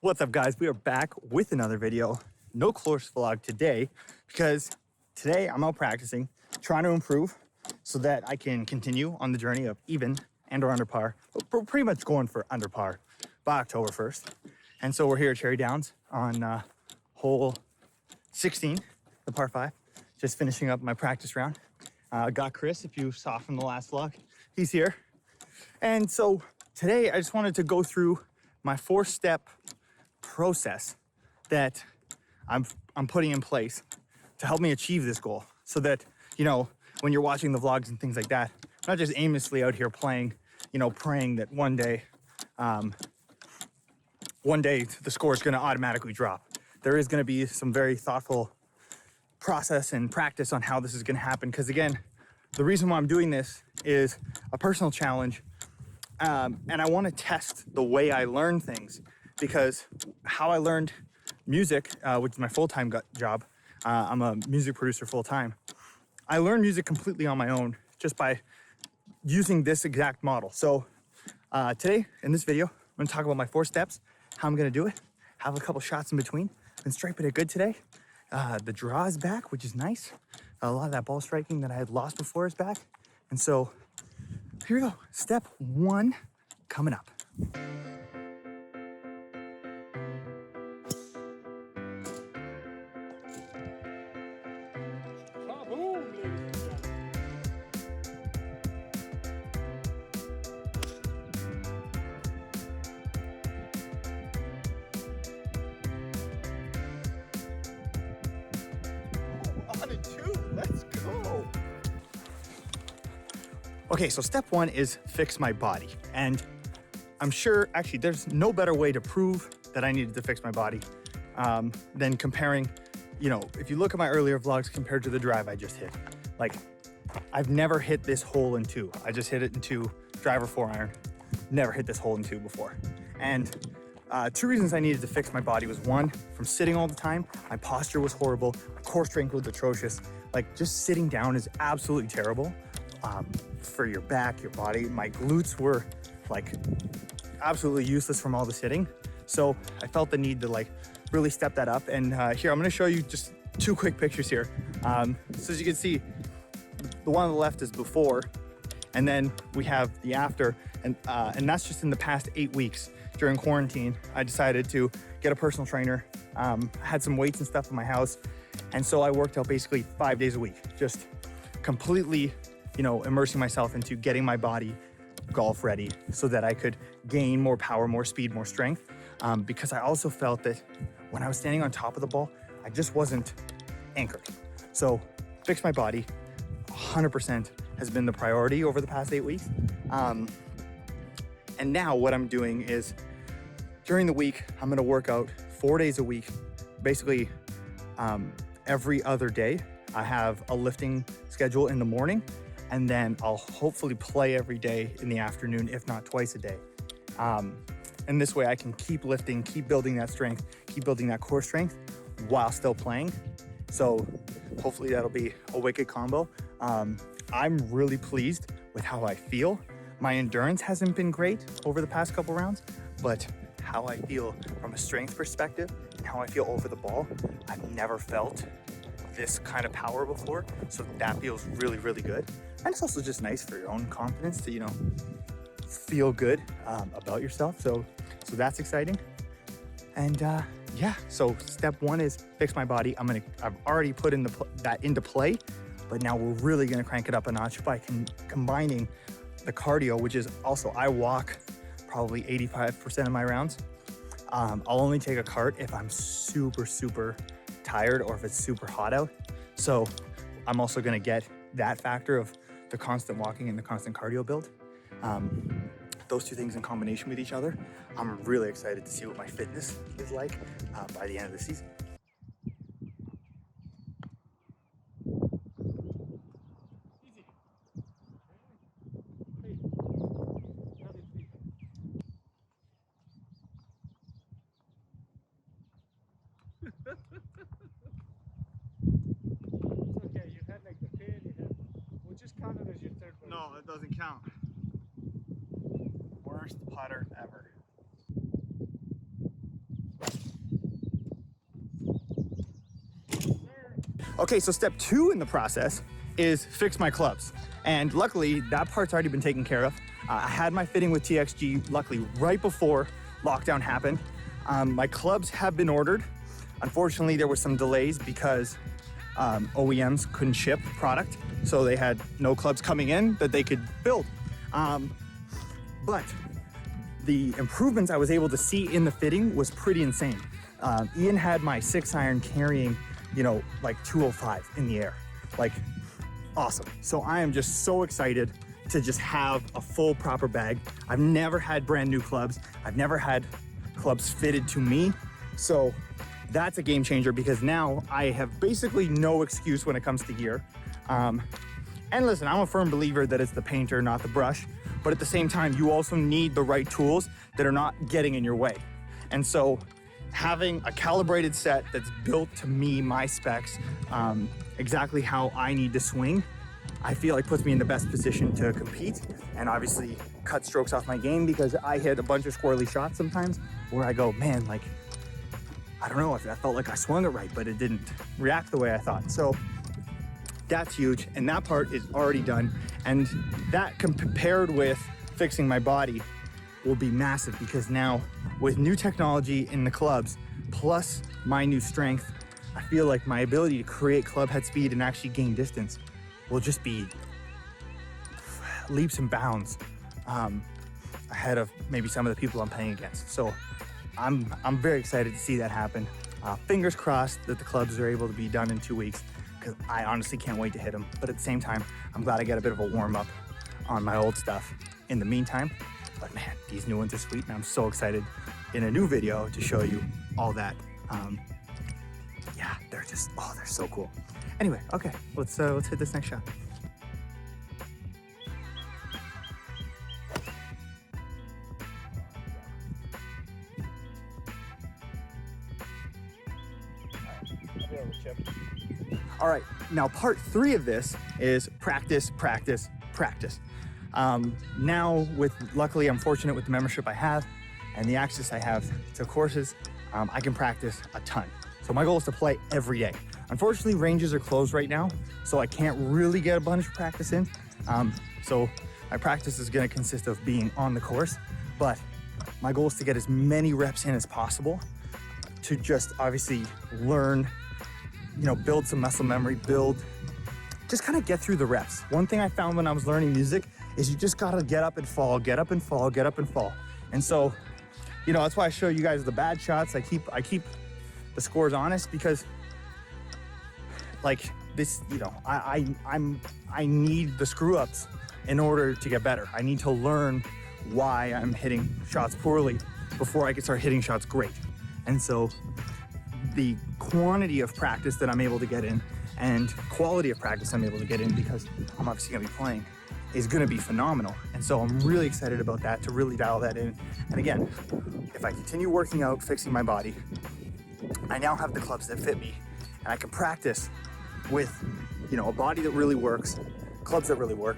What's up, guys? We are back with another video. No course vlog today because today I'm out practicing, trying to improve so that I can continue on the journey of even and or under par. We're pretty much going for under par by October 1st. And so we're here at Cherry Downs on hole 16, the par 5. Just finishing up my practice round. Got Chris, if you saw from the last vlog, he's here. And so today I just wanted to go through my 4-step process that I'm putting in place to help me achieve this goal, so that, you know, when you're watching the vlogs and things like that, I'm not just aimlessly out here playing, you know, praying that one day the score is going to automatically drop. There is going to be some very thoughtful process and practice on how this is going to happen, because again, the reason why I'm doing this is a personal challenge, and I want to test the way I learn things, because how I learned music, which is my full-time job, I'm a music producer full-time. I learned music completely on my own just by using this exact model. So today in this video, I'm going to talk about my 4 steps, how I'm going to do it, have a couple shots in between. Been striping it good today. The draw is back, which is nice. A lot of that ball striking that I had lost before is back. And so here we go. Step 1 coming up. On a 2, let's go. Okay, so step 1 is fix my body. And I'm sure, actually, there's no better way to prove that I needed to fix my body than comparing, you know, if you look at my earlier vlogs compared to the drive I just hit. Like, I've never hit this hole in 2. I just hit it in 2, driver 4-iron. Never hit this hole in 2 before. And 2 reasons I needed to fix my body was, 1, from sitting all the time, my posture was horrible, my core strength was atrocious. Like, just sitting down is absolutely terrible for your back, your body. My glutes were like absolutely useless from all the sitting. So I felt the need to like really step that up. And here, I'm gonna show you just 2 quick pictures here. So as you can see, the one on the left is before, and then we have the after. And that's just in the past 8 weeks. During quarantine, I decided to get a personal trainer. I had some weights and stuff in my house. And so I worked out basically 5 days a week, just completely, you know, immersing myself into getting my body golf ready so that I could gain more power, more speed, more strength. Because I also felt that when I was standing on top of the ball, I just wasn't anchored. So fix my body, 100% has been the priority over the past 8 weeks. And now what I'm doing is during the week, I'm gonna work out 4 days a week. Basically, every other day, I have a lifting schedule in the morning, and then I'll hopefully play every day in the afternoon, if not twice a day. And this way I can keep lifting, keep building that strength, keep building that core strength while still playing. So hopefully that'll be a wicked combo. I'm really pleased with how I feel. My endurance hasn't been great over the past couple rounds, but how I feel from a strength perspective and how I feel over the ball, I've never felt this kind of power before. So that feels really, really good. And it's also just nice for your own confidence to, you know, feel good about yourself. So that's exciting. And yeah, so step 1 is fix my body. I've already put that into play, but now we're really gonna crank it up a notch by combining the cardio, which is also, I walk probably 85% of my rounds. I'll only take a cart if I'm super, super tired or if it's super hot out. So I'm also gonna get that factor of the constant walking and the constant cardio build. Those 2 things in combination with each other, I'm really excited to see what my fitness is like by the end of the season. It's okay, you had like the pin, we'll just count it as your 3rd one. No, it doesn't count. Worst putter ever. Okay, so step 2 in the process is fix my clubs. And luckily, that part's already been taken care of. I had my fitting with TXG, luckily, right before lockdown happened. My clubs have been ordered. Unfortunately, there were some delays because OEMs couldn't ship product, so they had no clubs coming in that they could build. But the improvements I was able to see in the fitting was pretty insane. Ian had my 6-iron carrying, like 205 in the air. Like, awesome. So I am just so excited to just have a full proper bag. I've never had brand new clubs. I've never had clubs fitted to me. So that's a game changer because now I have basically no excuse when it comes to gear. And listen, I'm a firm believer that it's the painter, not the brush. But at the same time, you also need the right tools that are not getting in your way. And so having a calibrated set that's built to me, my specs, exactly how I need to swing, I feel like puts me in the best position to compete and obviously cut strokes off my game, because I hit a bunch of squirrely shots sometimes where I go, man, like, I don't know if I felt like I swung it right, but it didn't react the way I thought. So that's huge, and that part is already done. And that compared with fixing my body will be massive, because now with new technology in the clubs, plus my new strength, I feel like my ability to create club head speed and actually gain distance will just be leaps and bounds ahead of maybe some of the people I'm playing against. So I'm very excited to see that happen. Fingers crossed that the clubs are able to be done in 2 weeks, because I honestly can't wait to hit them. But at the same time, I'm glad I got a bit of a warm up on my old stuff in the meantime. But man, these new ones are sweet, and I'm so excited in a new video to show you all that. Yeah, they're just, oh, they're so cool. Anyway, okay, let's hit this next shot. All right, now part 3 of this is practice, practice, practice. Now luckily I'm fortunate with the membership I have and the access I have to courses, I can practice a ton. So my goal is to play every day. Unfortunately, ranges are closed right now, so I can't really get a bunch of practice in. So my practice is gonna consist of being on the course, but my goal is to get as many reps in as possible to just obviously learn, build some muscle memory, just kind of get through the reps. One thing I found when I was learning music is you just gotta get up and fall, get up and fall, get up and fall. And so, that's why I show you guys the bad shots. I keep the scores honest, because like this, I need the screw ups in order to get better. I need to learn why I'm hitting shots poorly before I can start hitting shots great. And so the quantity of practice that I'm able to get in and quality of practice I'm able to get in, because I'm obviously gonna be playing, is gonna be phenomenal. And so I'm really excited about that, to really dial that in. And again, if I continue working out, fixing my body, I now have the clubs that fit me, and I can practice with, a body that really works, clubs that really work.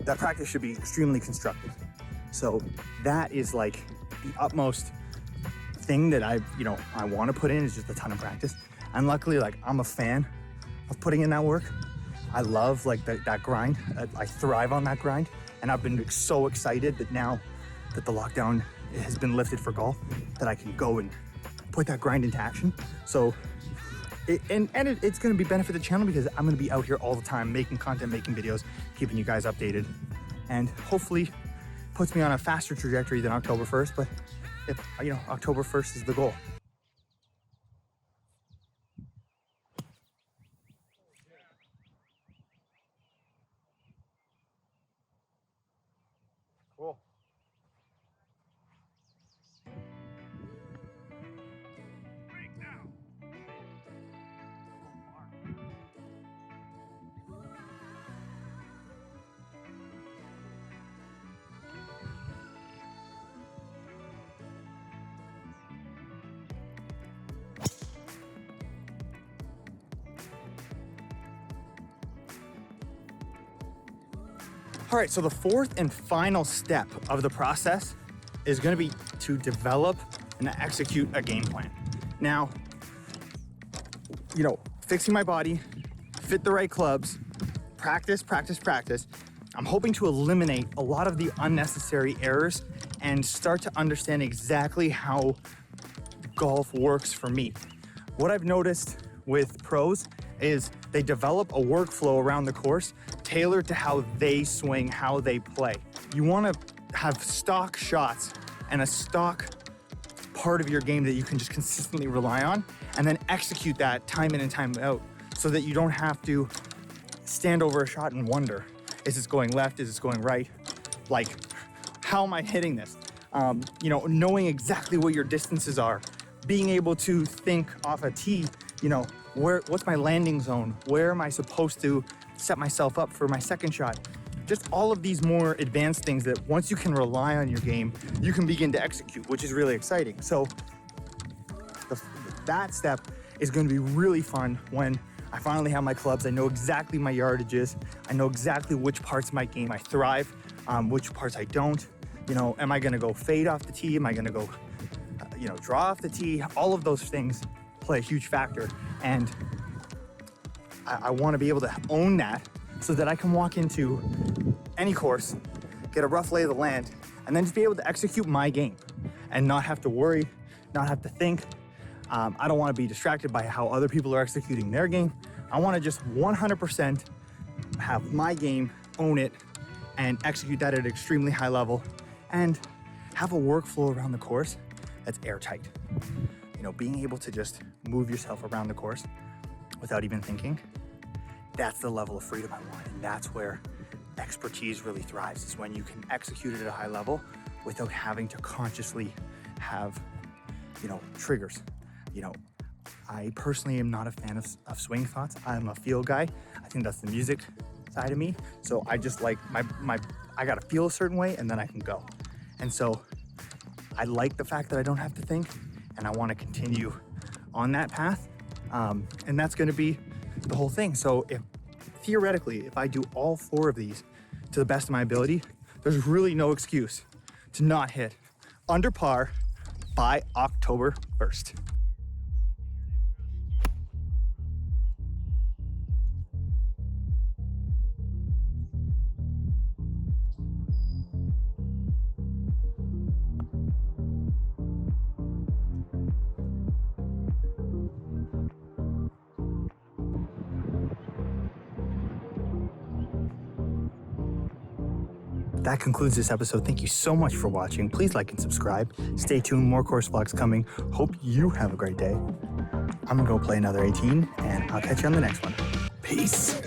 That practice should be extremely constructive. So that is like the utmost thing that I want to put in, is just a ton of practice. And luckily, like, I'm a fan of putting in that work. I love that grind. I thrive on that grind. And I've been so excited that now that the lockdown has been lifted for golf, that I can go and put that grind into action. So it's going to be benefit the channel, because I'm going to be out here all the time making content, making videos, keeping you guys updated, and hopefully puts me on a faster trajectory than October 1st. But if October 1st is the goal. Cool. All right, so the 4th and final step of the process is gonna be to develop and execute a game plan. Now, fixing my body fit the right clubs, practice, practice, practice, I'm hoping to eliminate a lot of the unnecessary errors and start to understand exactly how golf works for me. What I've noticed with pros is they develop a workflow around the course tailored to how they swing, how they play. You want to have stock shots and a stock part of your game that you can just consistently rely on, and then execute that time in and time out so that you don't have to stand over a shot and wonder, is this going left, is this going right? Like, how am I hitting this? Knowing exactly what your distances are, being able to think off a tee, what's my landing zone? Where am I supposed to set myself up for my second shot? Just all of these more advanced things that once you can rely on your game, you can begin to execute, which is really exciting. So that step is going to be really fun when I finally have my clubs. I know exactly my yardages. I know exactly which parts of my game I thrive, which parts I don't. Am I going to go fade off the tee? Am I going to go, draw off the tee? All of those things play a huge factor. And I want to be able to own that so that I can walk into any course, get a rough lay of the land, and then just be able to execute my game and not have to worry, not have to think. I don't want to be distracted by how other people are executing their game. I want to just 100% have my game, own it, and execute that at an extremely high level, and have a workflow around the course that's airtight. Being able to just move yourself around the course without even thinking, that's the level of freedom I want. And that's where expertise really thrives, is when you can execute it at a high level without having to consciously have, triggers. I personally am not a fan of swing thoughts. I'm a feel guy. I think that's the music side of me. So I just like I gotta feel a certain way and then I can go. And so I like the fact that I don't have to think, and I want to continue on that path. And that's going to be the whole thing. So theoretically, if I do all 4 of these to the best of my ability, there's really no excuse to not hit under par by October 1st. That concludes this episode. Thank you so much for watching. Please like and subscribe. Stay tuned, more course vlogs coming. Hope you have a great day. I'm gonna go play another 18, and I'll catch you on the next one. Peace.